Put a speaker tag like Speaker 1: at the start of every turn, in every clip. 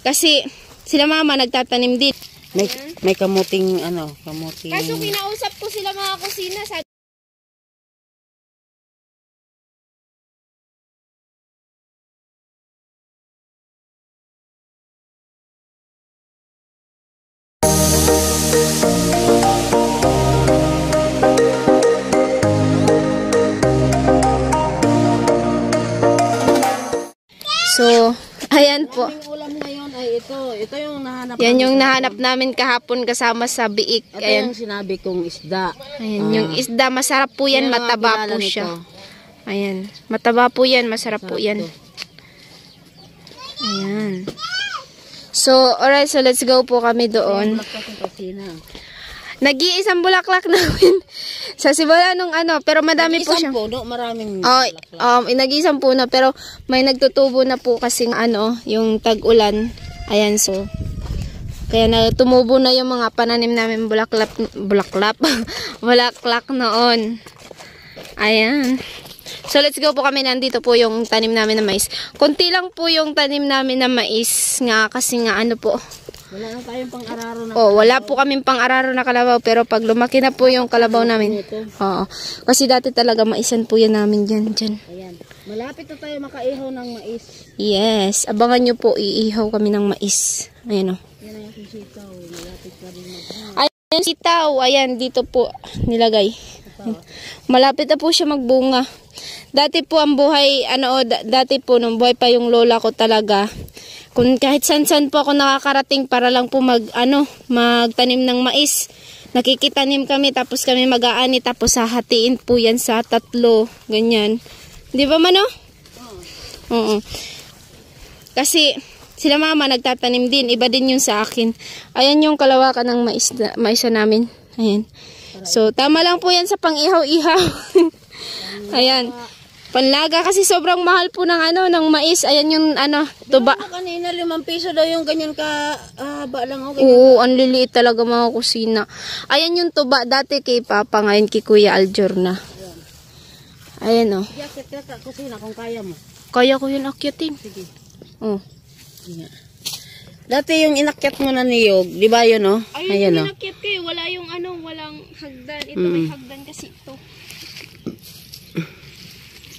Speaker 1: Kasi sila mama nagtatanim din.
Speaker 2: May kamuting kamuting.
Speaker 1: Kaso kinausap ko sila mga kusina. So, ayan po.
Speaker 2: Ang ulam ngayon ay ito. Ito yung nahanap.
Speaker 1: Yan yung nahanap namin kahapon kasama sa biik.
Speaker 2: Ito
Speaker 1: Ayan.
Speaker 2: yung sinabi kong isda.
Speaker 1: Ayan, yung isda. Masarap po yan. Mataba po siya. Ayan. Mataba po yan. Masarap po yan. Ayan. So, alright. So, let's go po kami doon. Nag-iisang bulaklak namin sa simula nung pero madami po siya.
Speaker 2: Puno, maraming
Speaker 1: nag-iisang puno, pero may nagtutubo na po kasi yung tag-ulan. Ayan, so kaya na tumubo na yung mga pananim namin bulaklak noon. Ayan. So let's go po kami. Nandito po yung tanim namin na mais. Konti lang po yung tanim namin na mais nga kasi nga po.
Speaker 2: Wala na tayong pang-araro na
Speaker 1: wala po kaming pang-araro na kalabaw, pero pag lumaki na po yung kalabaw namin. Oo. Kasi dati talaga maisan po yan namin dyan.
Speaker 2: Ayan. Malapit na tayo makaihaw ng mais.
Speaker 1: Yes. Abangan nyo po, iihaw kami ng mais. Ayan o.
Speaker 2: Yan ang aking sitaw. Malapit pa rin mag-bunga.
Speaker 1: Ayan sitaw. Ayan, dito po nilagay. Malapit na po siya magbunga. Dati po ang buhay, dati po nung buhay pa yung lola ko talaga. Kung kahit san-san po ako nakakarating para lang po magtanim ng mais. Nakikitanim kami, tapos kami mag-aani, tapos hahatiin po yan sa 3. Ganyan. Di ba mano? Oo. Kasi sila mama nagtatanim din. Iba din yung sa akin. Ayan yung kalawakan ng maisa namin. Ayan. So, tama lang po yan sa pang-ihaw-ihaw. Ayan. Panlaga kasi sobrang mahal po ng ng mais. Ayan yung tuba.
Speaker 2: Kanina 5 piso daw yung ganyan ka haba lang.
Speaker 1: Oo, ang liliit talaga mga kusina. Ayan yung tuba dati kay Papa, ngayon kay Kuya Aljur na. Ayan o.
Speaker 2: Yakit ka kusina kung kaya mo.
Speaker 1: Kaya ko yun akyatin.
Speaker 2: Sige.
Speaker 1: Oh.
Speaker 2: Dati yung inakyat mo na niyog, di ba yun o?
Speaker 1: Ayun yung inakyat ko wala yung walang hagdan. Ito may hagdan kasi ito.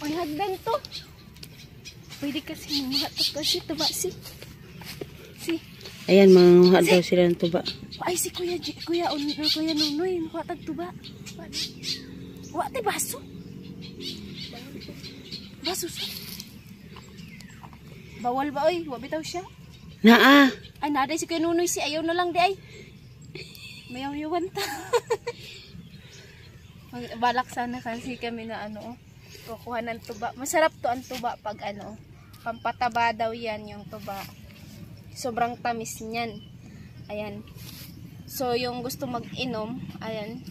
Speaker 1: May hagdan to. Pwede kasi mga to kasi tuba si.
Speaker 2: Ayan, mga daw sila ng tuba.
Speaker 1: Ay si Kuya Nunoy, makatag tuba. Wate baso. Baso siya. Bawal ba oy? Wa bitaw siya.
Speaker 2: Naa.
Speaker 1: Ay naday si Kuya Nunoy si ayaw na lang di ay. Mayaw-yawan ta. Balak sana kasi kami na kukuha ng tuba. Masarap to ang tuba pag pampataba daw yan yung tuba. Sobrang tamis niyan. Ayan. So yung gusto mag-inom, ayan.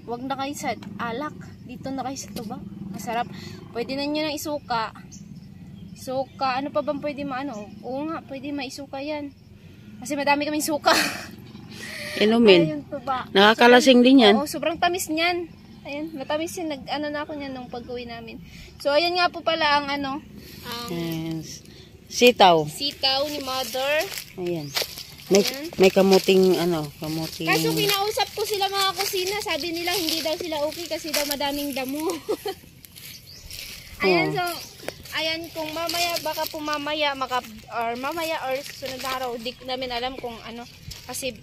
Speaker 1: Wag na kayo sa alak. Dito na kayo sa tuba. Masarap. Pwede na nyo nang isuka. Suka. Ano pa bang pwede Oo nga, pwede maisuka yan. Kasi madami kaming suka.
Speaker 2: Inumin.
Speaker 1: Yung tuba.
Speaker 2: Nakakalasing din yan.
Speaker 1: Oo, sobrang tamis niyan. Ayan, matamis yun. Na ako niyan nung pag-uwi namin. So, ayan nga po pala ang
Speaker 2: yes. Sitaw.
Speaker 1: Sitaw ni Mother.
Speaker 2: Ayan. May kamuting, kamuting.
Speaker 1: Kaso kinausap ko sila mga kusina. Sabi nila hindi daw sila okay kasi daw madaming damo. Ayan, so, ayan, kung mamaya, baka po mamaya or sunod na araw, di namin alam kung kasi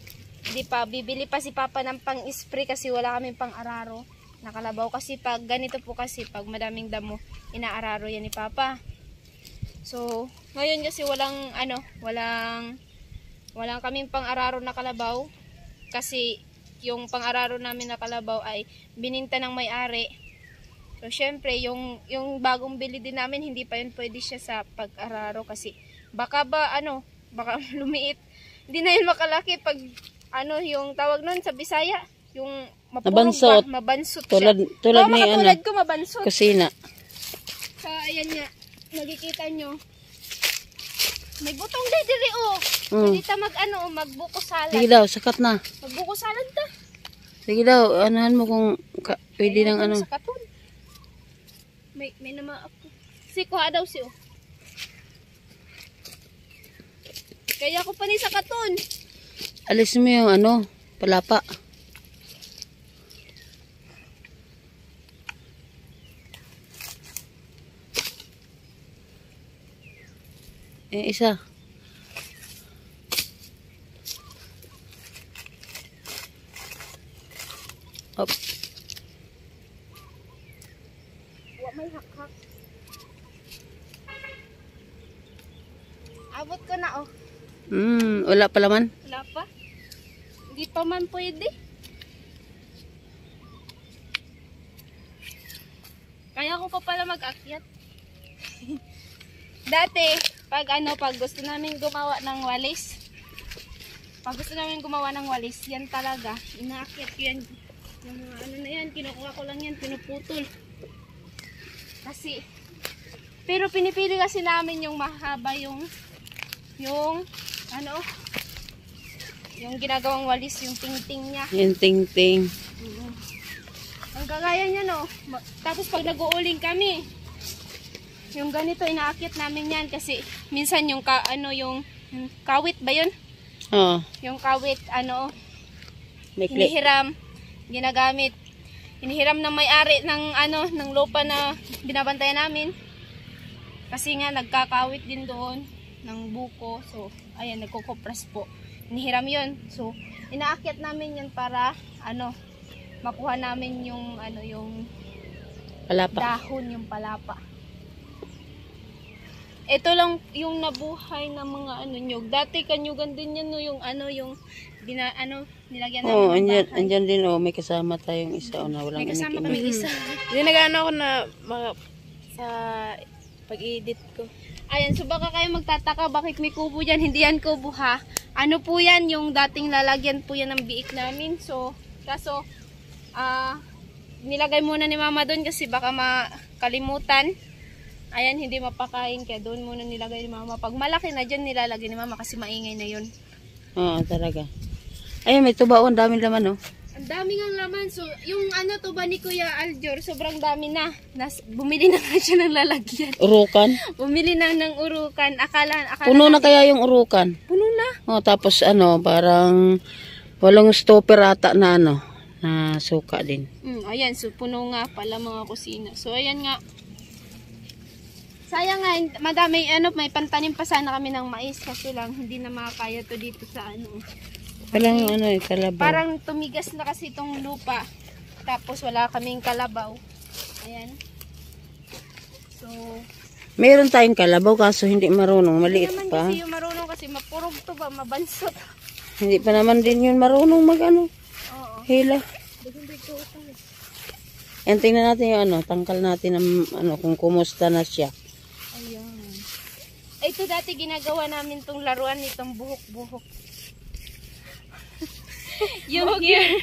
Speaker 1: bibili pa si Papa ng pang-spray kasi wala kaming pang-araro. Nakalabaw kasi pag ganito po kasi pag madaming damo inaararo yan ni Papa. So ngayon kasi walang kaming pang-araro na kalabaw kasi yung pang-araro namin na kalabaw ay bininta ng may-ari. So syempre yung bagong bili din namin hindi pa yun pwede siya sa pag-araro kasi baka lumiit. Hindi na yun makalaki pag yung tawag nun sa Bisaya, yung
Speaker 2: mabansot.
Speaker 1: Mabansot
Speaker 2: siya. Tulad ni
Speaker 1: tulad ko mabansot.
Speaker 2: Kusina.
Speaker 1: So, ayan nga. Nakikita nyo. May butong diri Pwede ta magbuko salad.
Speaker 2: Sige daw, sakat na.
Speaker 1: Magbuko salad ta.
Speaker 2: Sige daw, anahan mo kung pwede ng
Speaker 1: Sakaton. May naman ako. Si kuha daw siyo. Kaya ako pa ni sa katon.
Speaker 2: Alis mo yung ano, palapa. Isa. Up.
Speaker 1: May hakhak. Abot ko na oh.
Speaker 2: Wala pa laman.
Speaker 1: Wala pa. Hindi pa man pwede. Kaya ko pa pala mag-akyat. Dati, pag gusto namin gumawa ng walis, yan talaga, inaakyat ko yan. Yung mga na yan, kinukuha ko lang yan, pinuputol. Kasi, pero pinipili kasi namin yung mahaba yung ginagawang walis, yung ting-ting niya.
Speaker 2: Yung ting-ting.
Speaker 1: Ang kagaya niya, no? Tapos pag nag-uuling kami, yung ganito, inaakyat namin yan kasi minsan yung yung kawit ba yun?
Speaker 2: Oo.
Speaker 1: Yung kawit,
Speaker 2: May
Speaker 1: hinihiram, ginagamit. Hinihiram ng may-ari ng lupa na binabantayan namin. Kasi nga, nagkakawit din doon ng buko. So, ayan, nagkukopras po. Hinihiram yun. So, inaakyat namin yan para, makuha namin yung, yung
Speaker 2: palapa.
Speaker 1: Dahon, yung palapa. Ito lang yung nabuhay ng mga nyug. Dati kanyugan din yan, no, yung nilagyan namin ng bahay.
Speaker 2: Andyan din, may kasama tayong isa, na walang
Speaker 1: May kasama kami isa.
Speaker 3: Dinagano ako na sa pag-edit ko.
Speaker 1: Ayan, so baka kayo magtataka bakit may kubo dyan. Hindi yan kubo ha. Ano po yan, yung dating lalagyan po yan ng biik namin. So, kaso, nilagay muna ni mama doon kasi baka makalimutan. Ayan, hindi mapakain kaya doon muna nilagay ni mama. Pag malaki na dyan nilalagay ni mama kasi maingay na yun.
Speaker 2: Oo, talaga. Ayun, may tuba, ang daming laman, oh.
Speaker 1: Ang dami ng laman. So, yung tuba ni Kuya Aljor, sobrang dami na. Bumili na nga siya ng lalagyan.
Speaker 2: Urukan?
Speaker 1: Bumili na ng urukan. Akala
Speaker 2: Puno na kaya yung urukan?
Speaker 1: Puno na.
Speaker 2: Oh, tapos parang walang stopper ata na na suka din.
Speaker 1: Ayan, so puno nga pala mga kusina. So, ayan nga. Sayang nga, madami, may pantanim pa sana kami ng mais kasi lang hindi na makakaya to dito sa
Speaker 2: Walang kalabaw.
Speaker 1: Parang tumigas na kasi itong lupa. Tapos wala kaming kalabaw. Ayan. So,
Speaker 2: meron tayong kalabaw kaso hindi marunong, maliit
Speaker 1: hindi naman
Speaker 2: pa.
Speaker 1: kasi yung marunong kasi mapurog to ba, mabansot.
Speaker 2: Hindi pa naman din yun marunong
Speaker 1: Oo.
Speaker 2: hila. Yan, tingnan natin yung tangkal natin ng kung kumusta na siya.
Speaker 1: Ayan. Ito dati ginagawa namin tong laruan nitong buhok-buhok. Yung hair,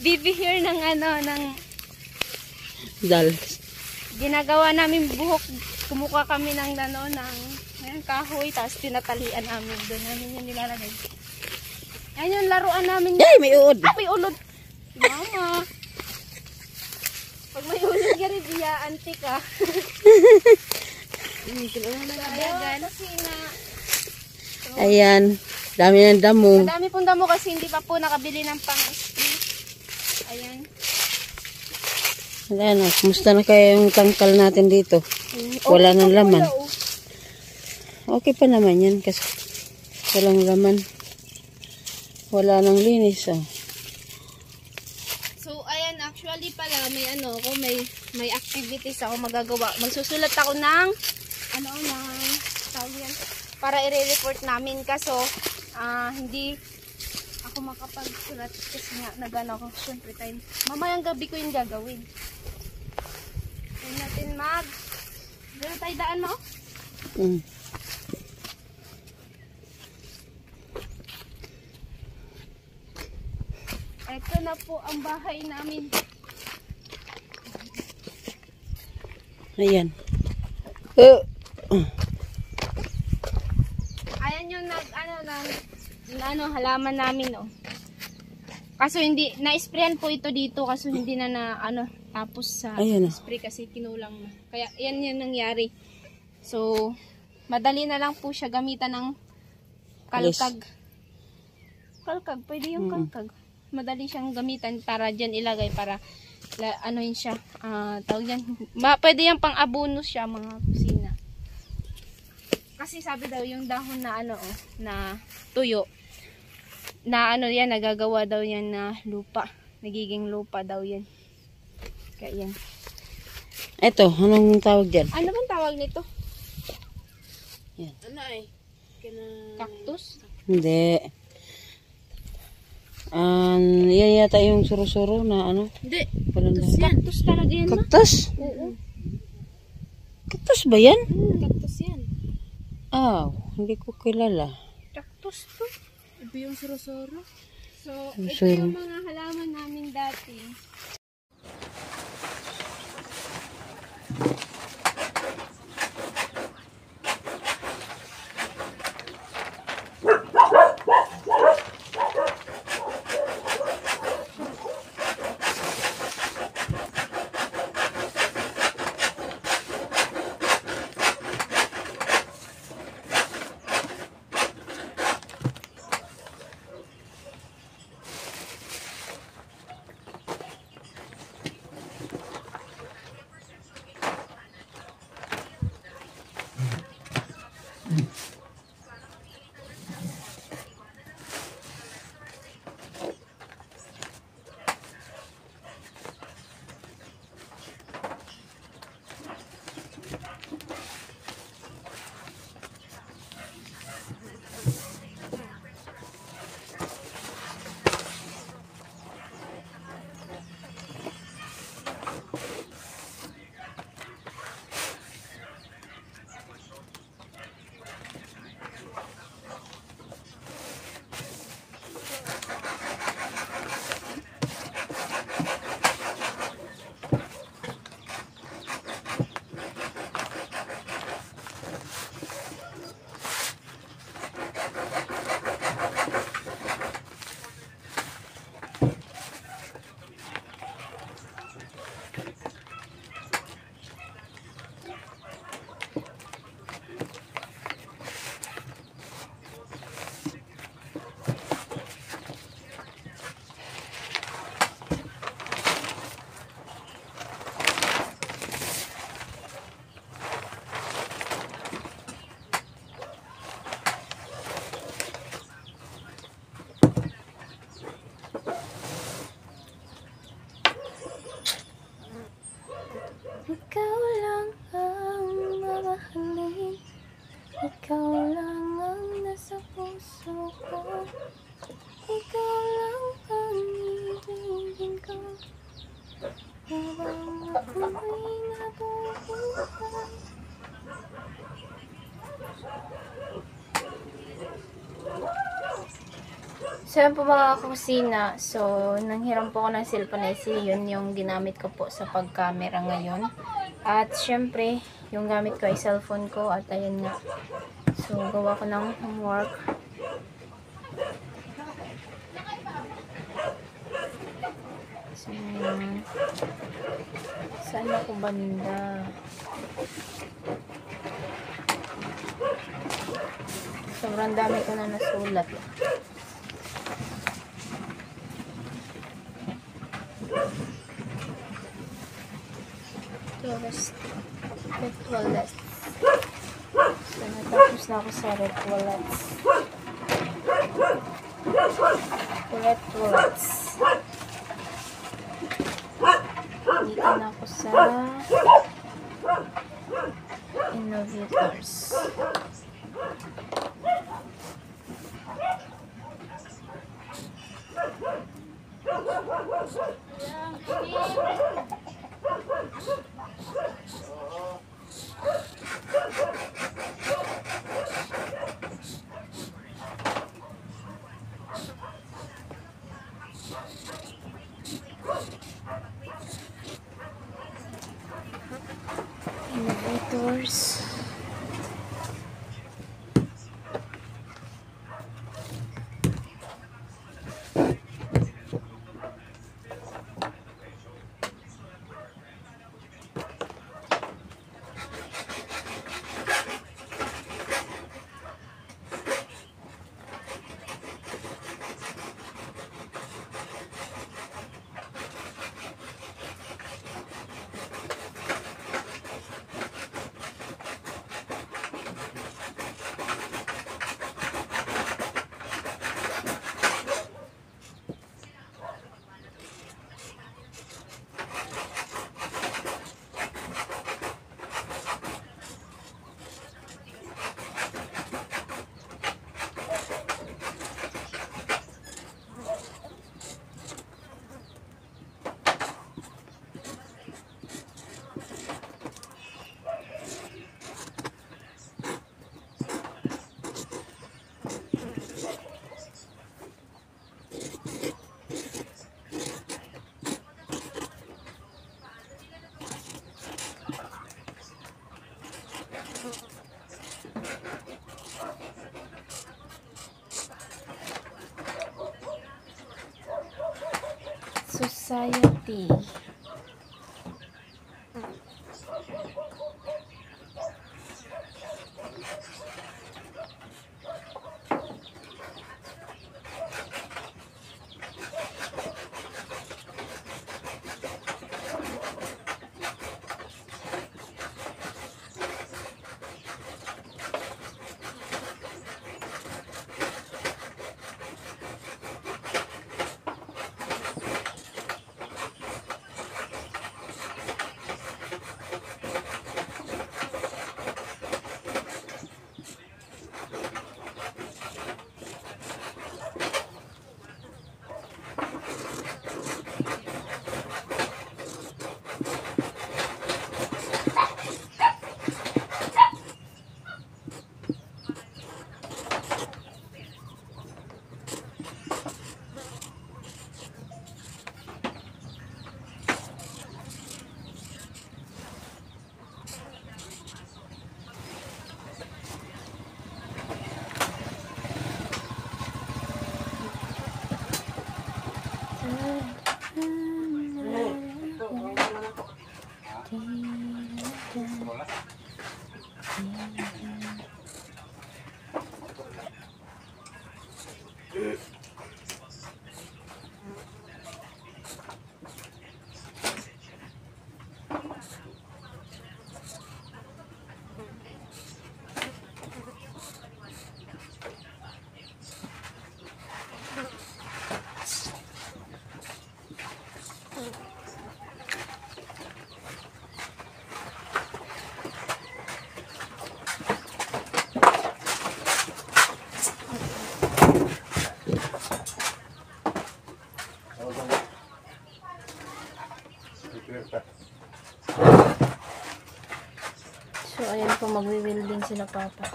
Speaker 1: baby hair ng
Speaker 2: Dal.
Speaker 1: ginagawa namin buhok. Kumukuha kami ng kahoy, tapos tinatalian namin. Doon namin yung nilalagay. Yan yung laruan namin.
Speaker 2: Yay, may uod.
Speaker 1: May ulod. Mama. Pag may ulod ka rin, diya, antik ka.
Speaker 2: Ayan, dami ng damo.
Speaker 1: Madami pong damo kasi hindi pa po nakabili ng pang-spray. Ayan.
Speaker 2: Ayan, kumusta na kaya yung tangkal natin dito? Wala nang laman. Okay pa naman yan kasi walang laman. Wala nang linis.
Speaker 1: So, ayan, actually pala, may activities ako magagawa. Magsusulat ako ng tawag yan, para i-report namin. Kaso, hindi ako makapagsulat kasi nga, ako, syempre time. Mamayang gabi ko yung gagawin. Huwag natin Dito tayo daan mo? Ito na po ang bahay namin.
Speaker 2: Ayan.
Speaker 1: Ayan yung halaman namin, oh. Kaso hindi na-sprayan po ito dito kasi hindi na tapos sa spray kasi kinulang na. Kaya yan yung nangyari. So, madali na lang po siya gamitan ng kalkag. Kalkag, pwede yung kalkag. Madali siyang gamitan para dyan ilagay para ano yun siya, tawag yan. Pwede yan pang abono siya mga kusina. Kasi sabi daw yung dahon na ano na tuyo na ano yan, nagagawa daw yan na lupa. Nagiging lupa daw yan. Kaya yan.
Speaker 2: Eto, anong tawag dyan?
Speaker 1: Ano bang tawag nito?
Speaker 2: Yan.
Speaker 3: Ano eh?
Speaker 1: Cactus?
Speaker 2: Hindi. Yan yata yung suro-suro na ano.
Speaker 3: Hindi.
Speaker 2: Cactus
Speaker 3: yan.
Speaker 1: Cactus talaga yan, ma?
Speaker 2: Cactus?
Speaker 1: Oo.
Speaker 2: Cactus ba yan?
Speaker 3: Cactus yan.
Speaker 2: Hindi ko kilala.
Speaker 1: Cactus to.
Speaker 3: Iba yung suro-suro.
Speaker 1: So, ito yung mga halaman namin dati. Ikaw lang ang mamahalin, ikaw lang ang nasa puso ko, ikaw lang ang ibigin ko, habang ako'y nabubuhay. So yun po mga kusina, so nanghiram po ako ng cellphone na yun yung ginamit ko po sa pag-camera ngayon. At syempre, yung gamit ko ay cellphone ko at ayun nga. So gawa ko ng homework. So, saan ako banda? Sobrang dami ko na nasulat. Rituals. So, natapos na ako sa rituals. Dito na ako sa innovators. Society. So, ayan po, magwi-welding sila papa.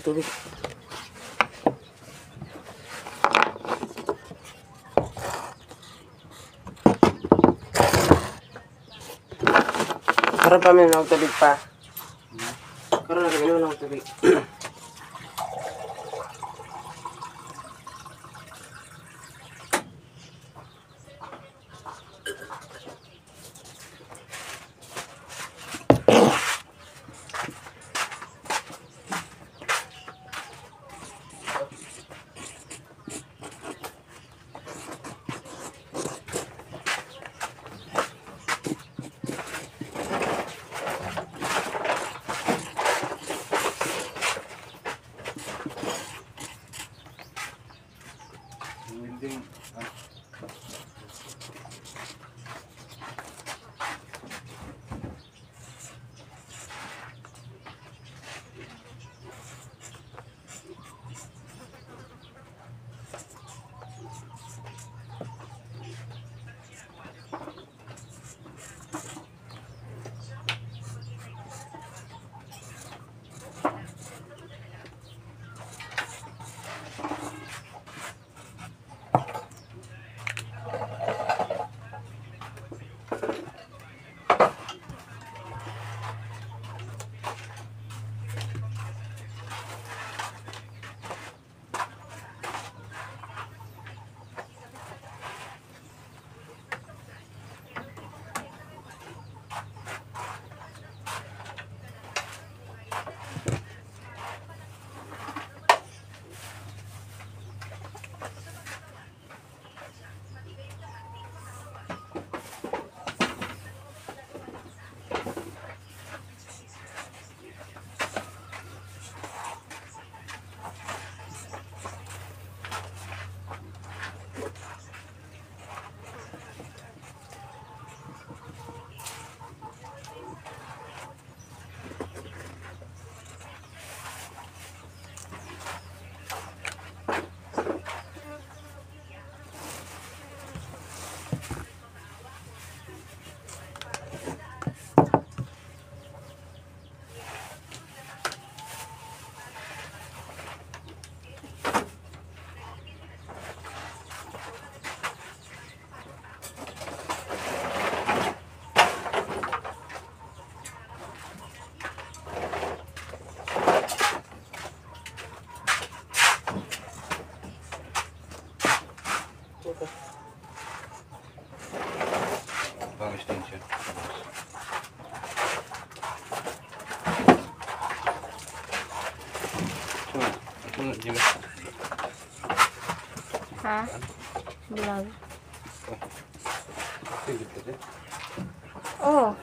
Speaker 2: Tubig.
Speaker 4: Karoon pa may ng tubig pa. Karoon na kami ng tubig.
Speaker 1: Ha? Vlog. Oh.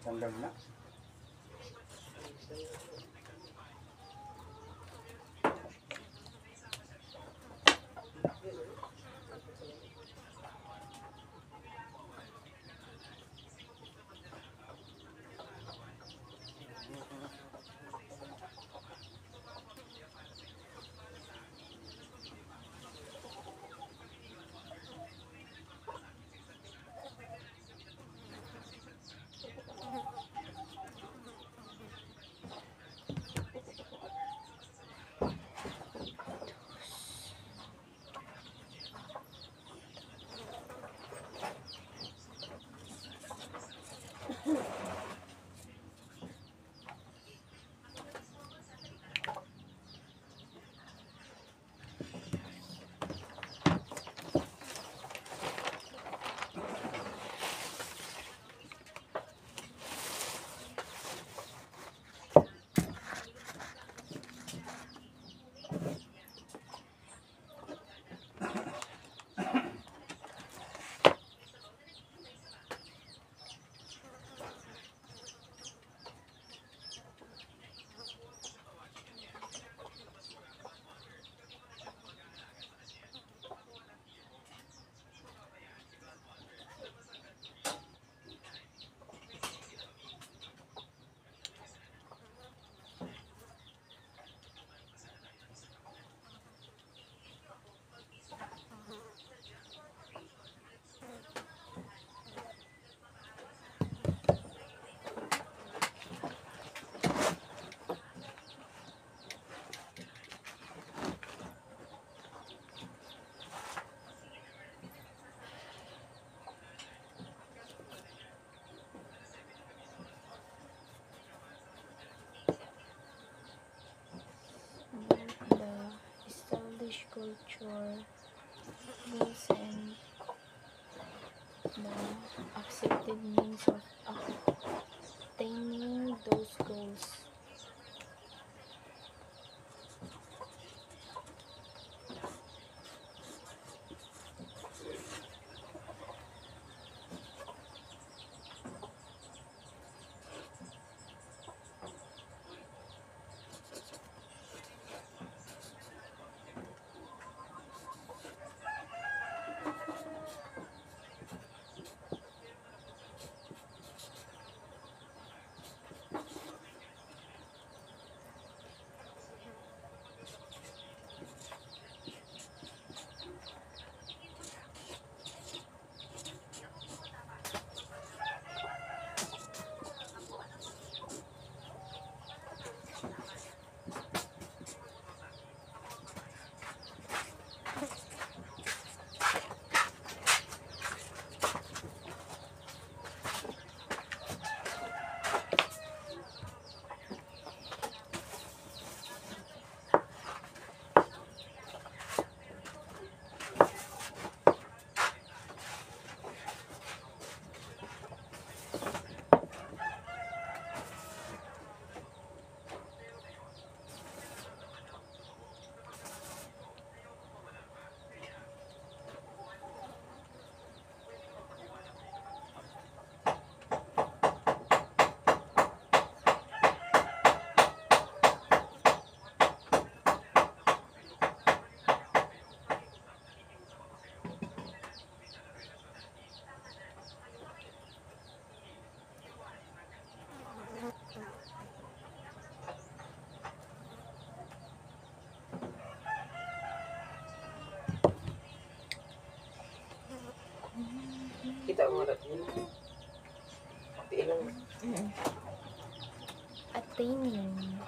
Speaker 4: Tanggal na.
Speaker 1: The established culture, rules, and the accepted means of attaining those goals.
Speaker 3: Attaining.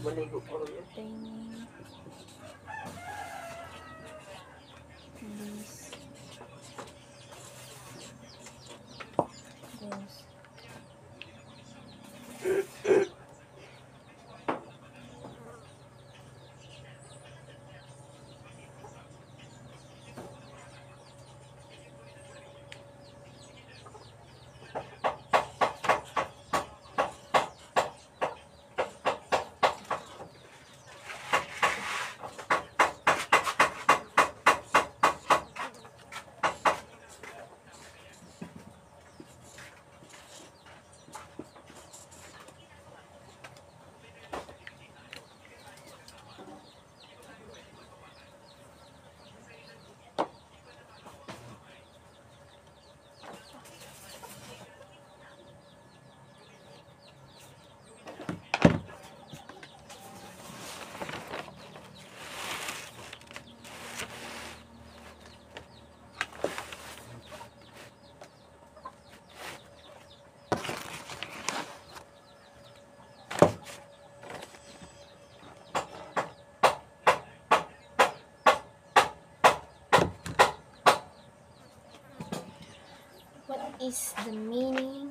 Speaker 4: Maligo ko rin yun.
Speaker 3: Attaining. This. This. What is the meaning?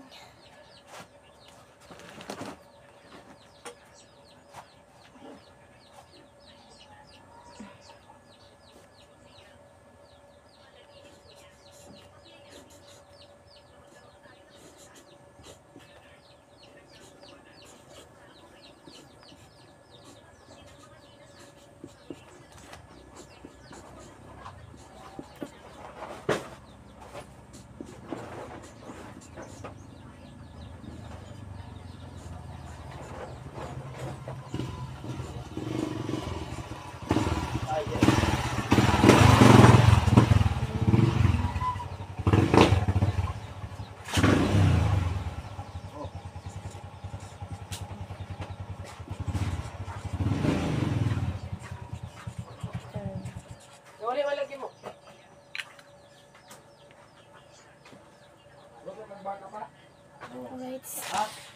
Speaker 4: Wala, wala, lagi mo.
Speaker 3: Alright.